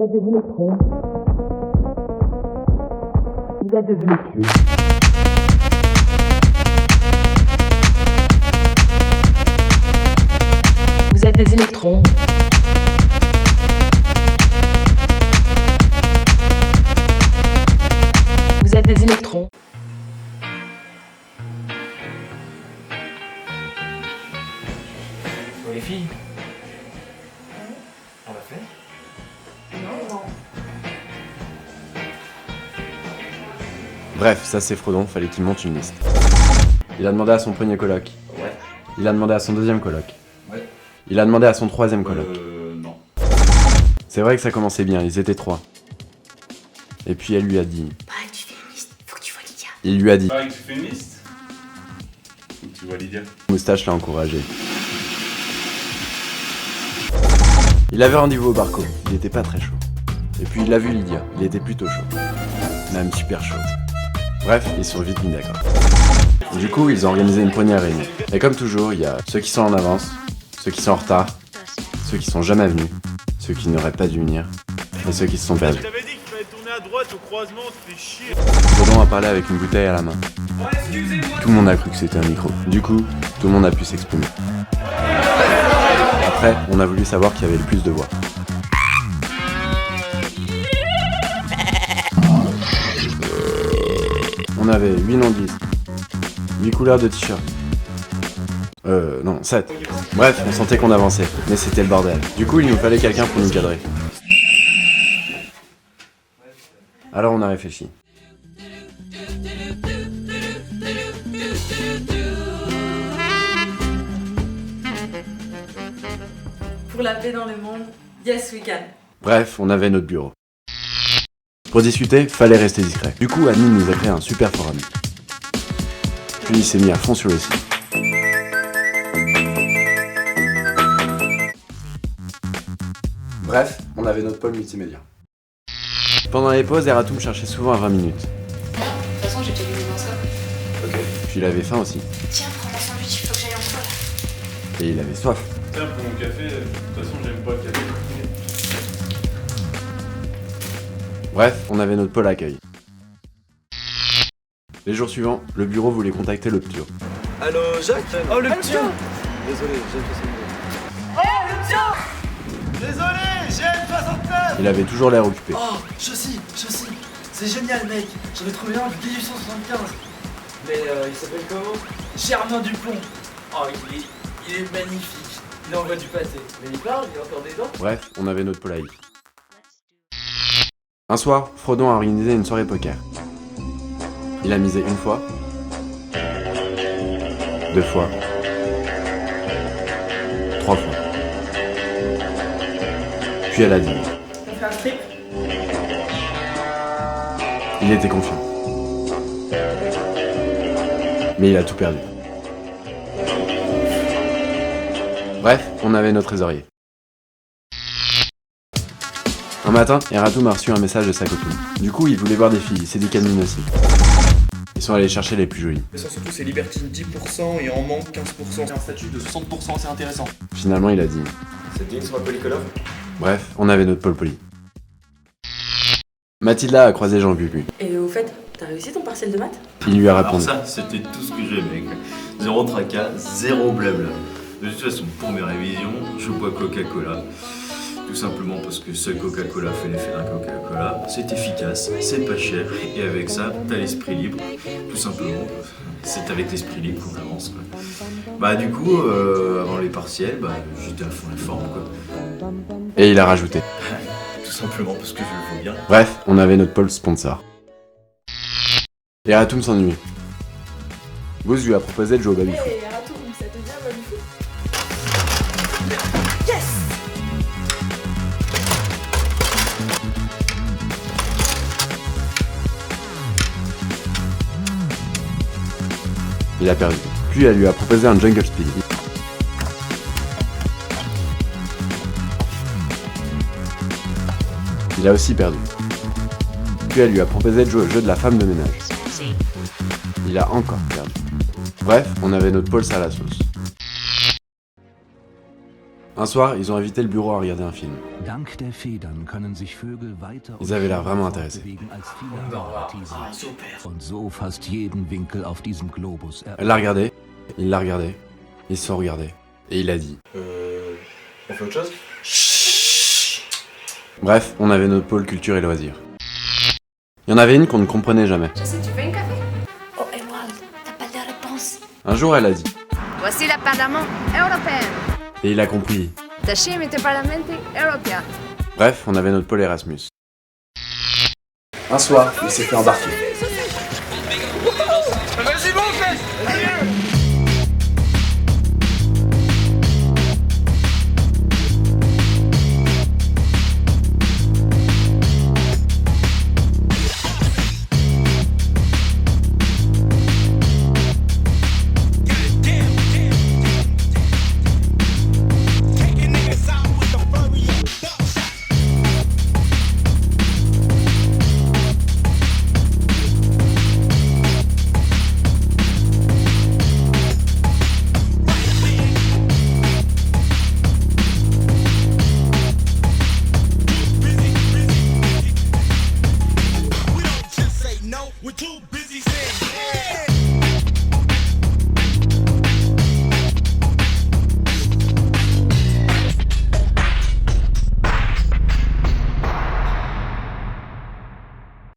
êtes des électrons. Vous êtes des électrons. Vous êtes des électrons. Vous êtes des électrons. Les filles, on l'a fait? Non. Bref, ça c'est Frodon, fallait qu'il monte une liste. Il a demandé à son premier coloc. Ouais. Il a demandé à son deuxième coloc. Ouais. Il a demandé à son troisième coloc. Non. C'est vrai que ça commençait bien, ils étaient 3. Et puis elle lui a dit... Pareil, tu fais une liste, faut que tu vois Lydia. Il lui a dit... Pareil que tu fais une liste. Faut que tu vois Lydia. Moustache l'a encouragé. Il avait rendez-vous au barco, il était pas très chaud. Et puis il a vu Lydia, il était plutôt chaud. Même super chaud. Bref, ils sont vite mis d'accord. Du coup, ils ont organisé une première réunion. Et comme toujours, il y a ceux qui sont en avance, ceux qui sont en retard, ceux qui sont jamais venus, ceux qui n'auraient pas dû venir, et ceux qui se sont perdus. Je t'avais dit qu'il fallait tourner à droite au croisement, tu fais chier. Frodon a parlé avec une bouteille à la main. Tout le monde a cru que c'était un micro. Du coup, tout le monde a pu s'exprimer. Après, on a voulu savoir qui avait le plus de voix. On avait 8 noms de listes, 8 couleurs de t-shirt. Non, 7. Bref, on sentait qu'on avançait, mais c'était le bordel. Du coup, il nous fallait quelqu'un pour nous cadrer. Alors on a réfléchi. Pour la paix dans le monde, yes we can. Bref, on avait notre bureau. Pour discuter, fallait rester discret. Du coup, Annie nous a créé un super forum. Puis il s'est mis à fond sur le site. Bref, on avait notre pôle multimédia. Pendant les pauses, Eratum cherchait souvent à 20 minutes. De toute façon, j'ai déjà vu dans ça. Ok. Puis il avait faim aussi. Tiens, prends mon sandwich, il faut que j'aille en toile. Et il avait soif. Tiens, pour mon café, de toute façon, j'aime pas le café. Bref, on avait notre pôle accueil. Les jours suivants, le bureau voulait contacter le Ptio. Allô, Jacques? Oh le petit! Désolé, j'ai Désolé, j'ai une 69! Il avait toujours l'air occupé. Oh, Chaussy, c'est génial, mec. J'en ai trouvé un de 1875. Mais il s'appelle comment? Germain Dupont. Oh, il est magnifique. Il envoie du pâté. Mais il parle, il a encore des dents? Bref, on avait notre pôle AI. Un soir, Frodon a organisé une soirée poker. Il a misé une fois, 2 fois, 3 fois. Puis elle a dit. On fait un strip. Il était confiant. Mais il a tout perdu. Bref, on avait notre trésorier. Un matin, Eratum a reçu un message de sa copine. Du coup, il voulait voir des filles, c'est des canines aussi. Ils sont allés chercher les plus jolies. Mais ça surtout c'est Libertine 10% et en manque 15%. C'est un statut de 60%, c'est intéressant. Finalement, il a dit. C'est digne sur la polycolore? Bref, on avait notre pôle poly. Mathilda a croisé Jean-Guy, lui. Et au fait, t'as réussi ton partiel de maths? Il lui a Alors répondu. ça, c'était tout ce que j'aimais. Quoi. Zéro tracas, zéro blabla. De toute façon, pour mes révisions, je bois Coca-Cola. Tout simplement parce que seul Coca-Cola fait l'effet d'un Coca-Cola. C'est efficace, c'est pas cher, et avec ça, t'as l'esprit libre. Tout simplement, c'est avec l'esprit libre qu'on avance. Quoi. Bah du coup, avant les partiels, bah, j'étais à fond la forme. Quoi. Et il a rajouté. Tout simplement parce que je le vaux bien. Bref, on avait notre pôle sponsor. Eratum s'ennuie. Booz lui a proposé de jouer au baby-foot. Hey, Ratou, ça te dit un baby-foot? Il a perdu. Puis elle lui a proposé un jungle speed. Il a aussi perdu. Puis elle lui a proposé de jouer au jeu de la femme de ménage. Il a encore perdu. Bref, on avait notre pôle à la sauce. Un soir, ils ont invité le bureau à regarder un film. Ils avaient l'air vraiment intéressés. Elle l'a regardé, il l'a regardé, ils se sont regardés, et il a dit On fait autre chose? Bref, on avait notre pôle culture et loisirs. Il y en avait une qu'on ne comprenait jamais. Je sais, tu veux un café? Oh, Emerald, t'as pas de réponse. Un jour, elle a dit, Voici le Parlement européen. et il a compris. Tashim était Parlamento européen. Bref, on avait notre pôle Erasmus. Un soir, il s'est fait embarquer.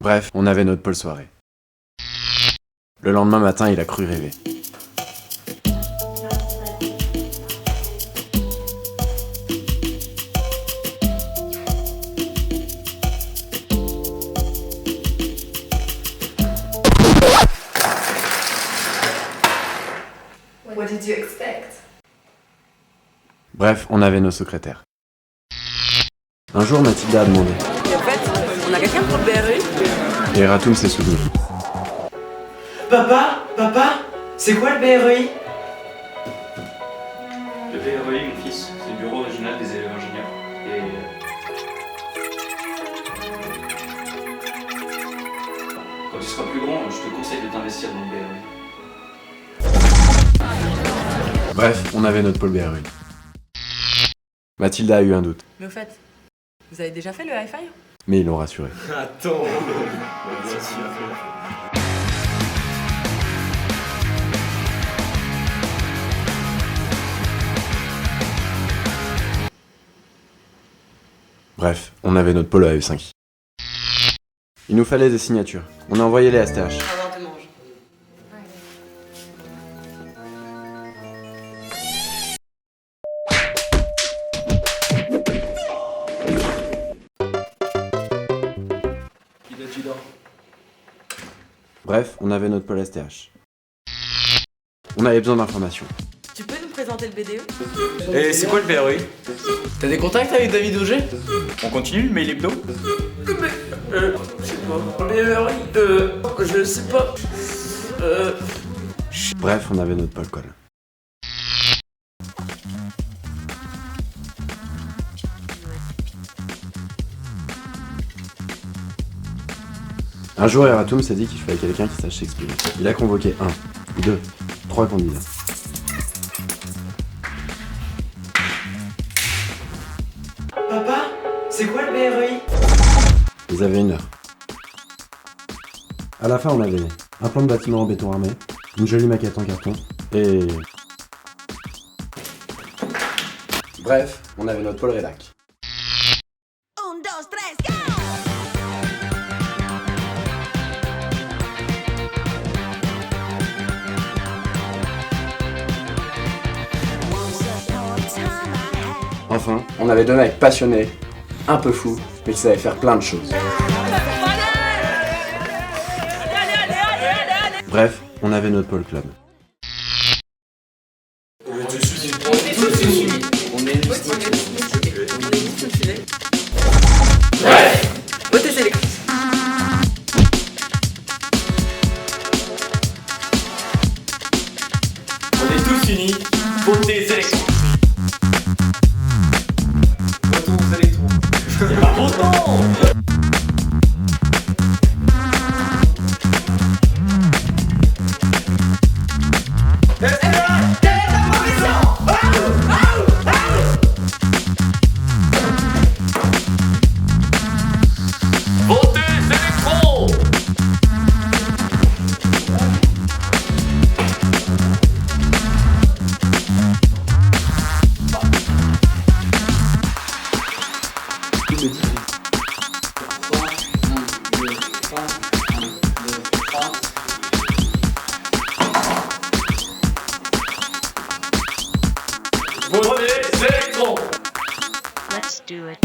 Bref, on avait notre pôle soirée. Le lendemain matin, il a cru rêver. What did you expect? Bref, on avait nos secrétaires. Un jour, Mathilda a demandé. Et en fait, on a quelqu'un pour le BRI? Et Ratoum s'est souvenu. Papa, c'est quoi le BRI? Le BRI, mon fils, c'est le bureau régional des élèves ingénieurs. Et quand tu seras plus grand, je te conseille de t'investir dans le BRI. Bref, on avait notre pôle BRU. Mathilda a eu un doute, Mais au fait, vous avez déjà fait le hi-fi? mais ils l'ont rassuré. Attends. Bref, on avait notre pôle AE5. Il nous fallait des signatures. On a envoyé les STH. Avant te mange. Bref, on avait notre pôle STH. On avait besoin d'informations. Tu peux nous présenter le BDE? Et c'est quoi le BRI? T'as des contacts avec David Auger? On continue le mail hebdo? Je sais pas. BRI, je sais pas. Bref, on avait notre pôle colle. Un jour, Eratoum s'est dit qu'il fallait quelqu'un qui sache s'exprimer. Il a convoqué 1, 2, 3 candidats. Papa, c'est quoi le BRI? Ils avaient 1 heure. À la fin, on avait un plan de bâtiment en béton armé, une jolie maquette en carton, et... Bref, on avait notre pôle rédac. Enfin, on avait 2 mecs passionnés, un peu fous, mais qui savaient faire plein de choses. Bref, on avait notre pôle club. Votez sélection. On est tous unis pour des élections. Votons aux électrons. C'est pas votons! le dit. Votez électrons. Let's do it.